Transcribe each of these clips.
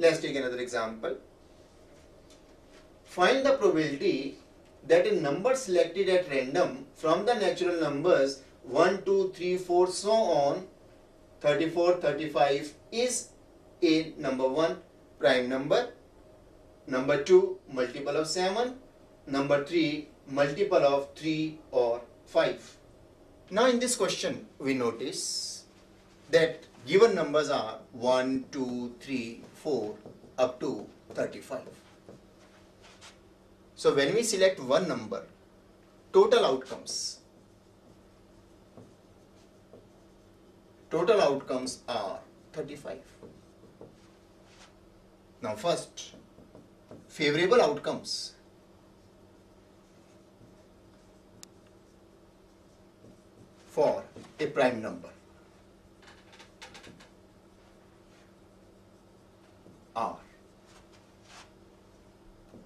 Let's take another example. Find the probability that a number selected at random from the natural numbers 1, 2, 3, 4, so on 34, 35 is a number 1 prime number, number 2 multiple of 7, number 3 multiple of 3 or 5. Now in this question we notice that given numbers are 1, 2, 3, 4 up to 35. So when we select one number, total outcomes are 35. Now first, favorable outcomes. For a prime number are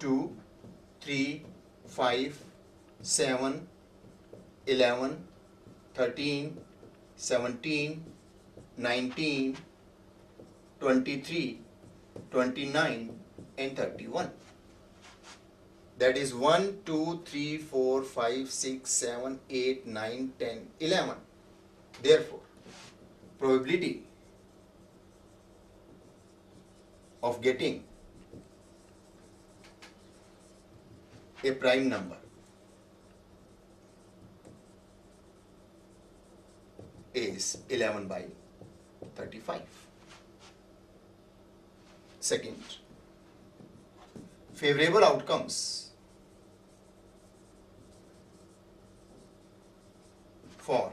2, 3, 5, 7, 11, 13, 17, 19, 23, 29 and 31. That is 1, 2, 3, 4, 5, 6, 7, 8, 9, 10, 11. Therefore, probability of getting a prime number is 11 by 35. Second, favorable outcomes for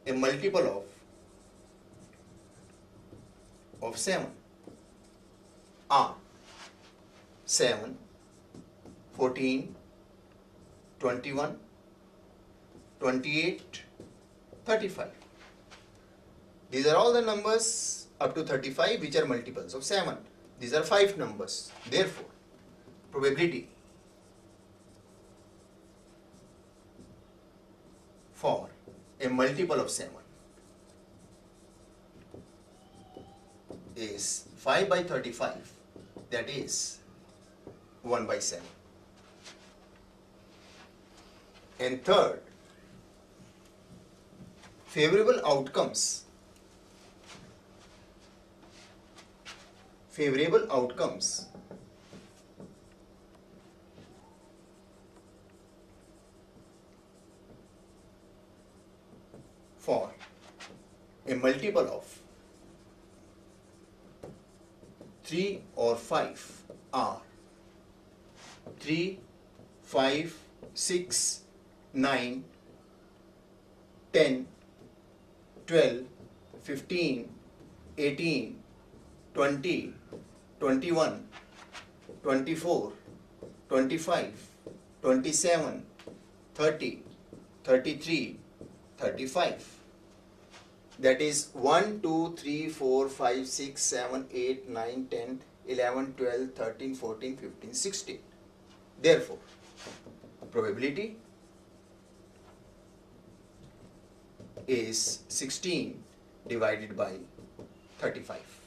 a multiple of 7 are 7, 14, 21, 28, 35. These are all the numbers up to 35 which are multiples of 7. These are 5 numbers. Therefore, probability for a multiple of 7 is 5 by 35, that is 1 by 7. And third, favorable outcomes for a multiple of 3 or 5 are 3, 5, 6, 9, 10, 12, 15, 18, 20, 21, 24, 25, 27, 30, 33, 35. That is 1, 2, 3, 4, 5, 6, 7, 8, 9, 10, 11, 12, 13, 14, 15, 16. Therefore, probability is 16 divided by 35.